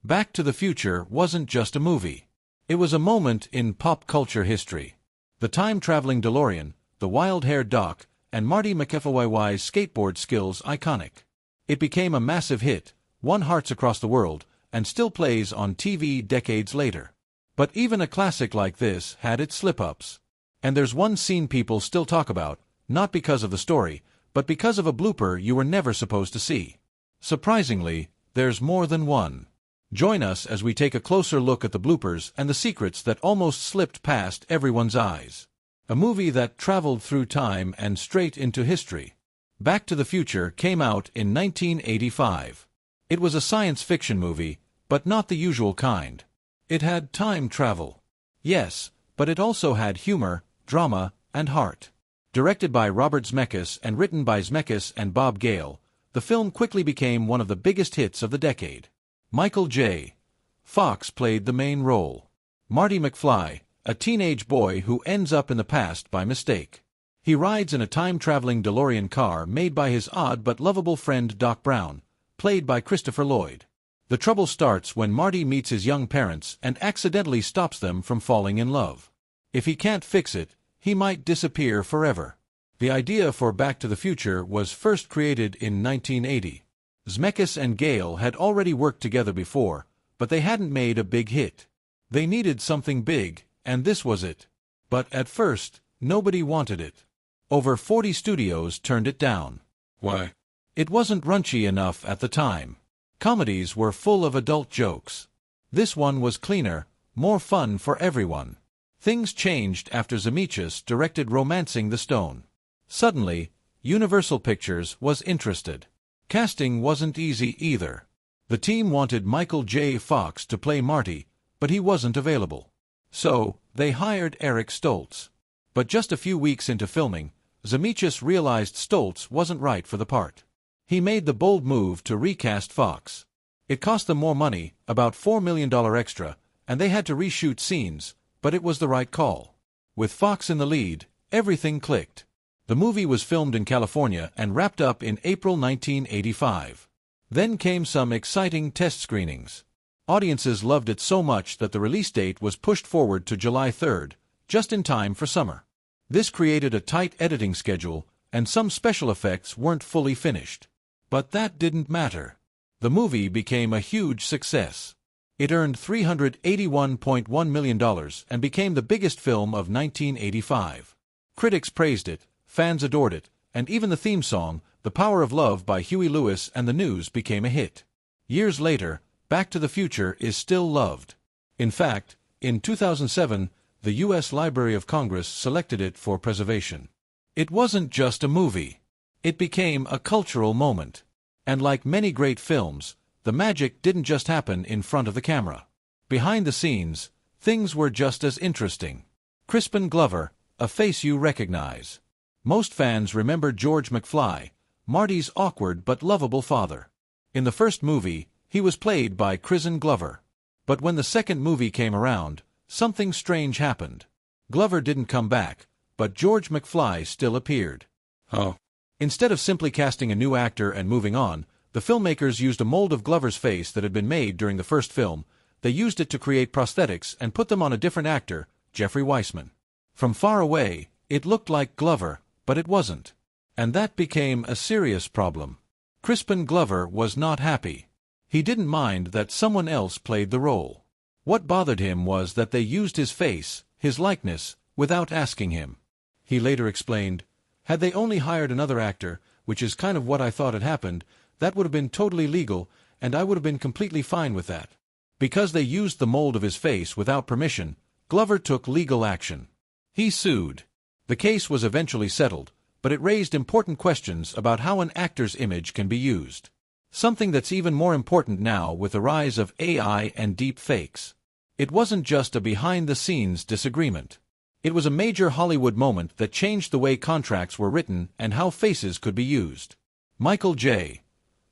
Back to the Future wasn't just a movie. It was a moment in pop culture history. The time-traveling DeLorean, the wild-haired Doc, and Marty McFly's skateboard skills iconic. It became a massive hit, won hearts across the world, and still plays on TV decades later. But even a classic like this had its slip-ups. And there's one scene people still talk about, not because of the story, but because of a blooper you were never supposed to see. Surprisingly, there's more than one. Join us as we take a closer look at the bloopers and the secrets that almost slipped past everyone's eyes. A movie that traveled through time and straight into history. Back to the Future came out in 1985. It was a science fiction movie, but not the usual kind. It had time travel. Yes, but it also had humor, drama, and heart. Directed by Robert Zemeckis and written by Zemeckis and Bob Gale, the film quickly became one of the biggest hits of the decade. Michael J. Fox played the main role. Marty McFly, a teenage boy who ends up in the past by mistake. He rides in a time-traveling DeLorean car made by his odd but lovable friend Doc Brown, played by Christopher Lloyd. The trouble starts when Marty meets his young parents and accidentally stops them from falling in love. If he can't fix it, he might disappear forever. The idea for Back to the Future was first created in 1980. Zemeckis and Gale had already worked together before, but they hadn't made a big hit. They needed something big, and this was it. But at first, nobody wanted it. Over 40 studios turned it down. Why? It wasn't raunchy enough at the time. Comedies were full of adult jokes. This one was cleaner, more fun for everyone. Things changed after Zemeckis directed Romancing the Stone. Suddenly, Universal Pictures was interested. Casting wasn't easy either. The team wanted Michael J. Fox to play Marty, but he wasn't available. So, they hired Eric Stoltz. But just a few weeks into filming, Zemeckis realized Stoltz wasn't right for the part. He made the bold move to recast Fox. It cost them more money, about $4 million extra, and they had to reshoot scenes, but it was the right call. With Fox in the lead, everything clicked. The movie was filmed in California and wrapped up in April 1985. Then came some exciting test screenings. Audiences loved it so much that the release date was pushed forward to July 3rd, just in time for summer. This created a tight editing schedule, and some special effects weren't fully finished. But that didn't matter. The movie became a huge success. It earned $381.1 million and became the biggest film of 1985. Critics praised it, fans adored it, and even the theme song, The Power of Love by Huey Lewis and the News, became a hit. Years later, Back to the Future is still loved. In fact, in 2007, the U.S. Library of Congress selected it for preservation. It wasn't just a movie. It became a cultural moment. And like many great films, the magic didn't just happen in front of the camera. Behind the scenes, things were just as interesting. Crispin Glover, a face you recognize. Most fans remember George McFly, Marty's awkward but lovable father. In the first movie, he was played by Crispin Glover. But when the second movie came around, something strange happened. Glover didn't come back, but George McFly still appeared. Oh. Instead of simply casting a new actor and moving on, the filmmakers used a mold of Glover's face that had been made during the first film. They used it to create prosthetics and put them on a different actor, Jeffrey Weissman. From far away, it looked like Glover, but it wasn't. And that became a serious problem. Crispin Glover was not happy. He didn't mind that someone else played the role. What bothered him was that they used his face, his likeness, without asking him. He later explained, "Had they only hired another actor, which is kind of what I thought had happened, that would have been totally legal, and I would have been completely fine with that." Because they used the mold of his face without permission, Glover took legal action. He sued. The case was eventually settled, but it raised important questions about how an actor's image can be used. Something that's even more important now with the rise of AI and deep fakes. It wasn't just a behind-the-scenes disagreement. It was a major Hollywood moment that changed the way contracts were written and how faces could be used. Michael J.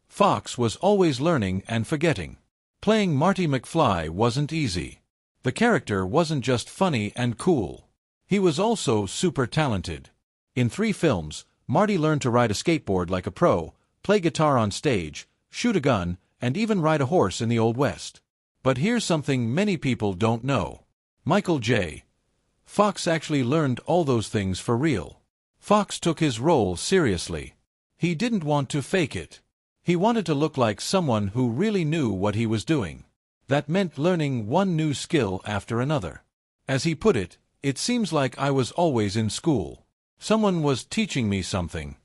Fox was always learning and forgetting. Playing Marty McFly wasn't easy. The character wasn't just funny and cool. He was also super talented. In 3 films, Marty learned to ride a skateboard like a pro, play guitar on stage, shoot a gun, and even ride a horse in the Old West. But here's something many people don't know. Michael J. Fox actually learned all those things for real. Fox took his role seriously. He didn't want to fake it. He wanted to look like someone who really knew what he was doing. That meant learning one new skill after another. As he put it, it seems like I was always in school. Someone was teaching me something.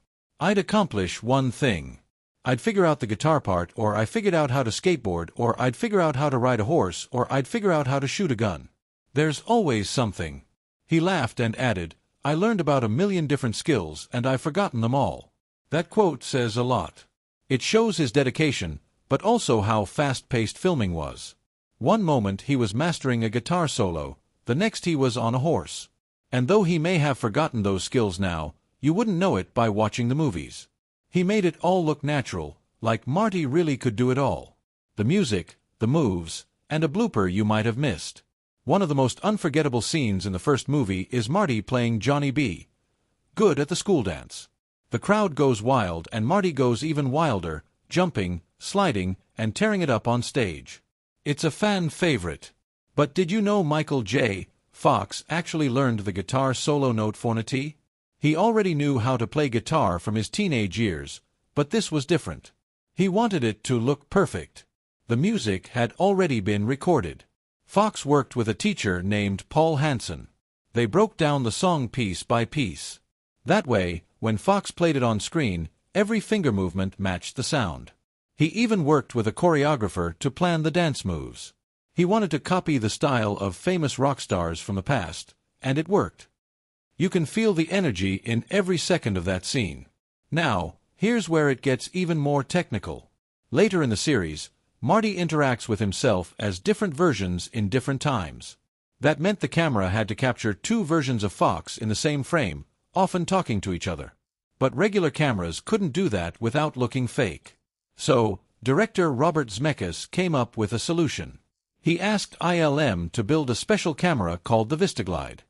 I'd accomplish one thing. I'd figure out the guitar part, or I figured out how to skateboard, or I'd figure out how to ride a horse, or I'd figure out how to shoot a gun. There's always something. He laughed and added, I learned about 1,000,000 different skills, and I've forgotten them all. That quote says a lot. It shows his dedication, but also how fast-paced filming was. One moment he was mastering a guitar solo, the next he was on a horse. And though he may have forgotten those skills now, you wouldn't know it by watching the movies. He made it all look natural, like Marty really could do it all. The music, the moves, and a blooper you might have missed. One of the most unforgettable scenes in the first movie is Marty playing Johnny B. Good at the school dance. The crowd goes wild and Marty goes even wilder, jumping, sliding, and tearing it up on stage. It's a fan favorite. But did you know Michael J. Fox actually learned the guitar solo note phonetic? He already knew how to play guitar from his teenage years, but this was different. He wanted it to look perfect. The music had already been recorded. Fox worked with a teacher named Paul Hansen. They broke down the song piece by piece. That way, when Fox played it on screen, every finger movement matched the sound. He even worked with a choreographer to plan the dance moves. He wanted to copy the style of famous rock stars from the past, and it worked. You can feel the energy in every second of that scene. Now, here's where it gets even more technical. Later in the series, Marty interacts with himself as different versions in different times. That meant the camera had to capture two versions of Fox in the same frame, often talking to each other. But regular cameras couldn't do that without looking fake. So, director Robert Zemeckis came up with a solution. He asked ILM to build a special camera called the Vistaglide.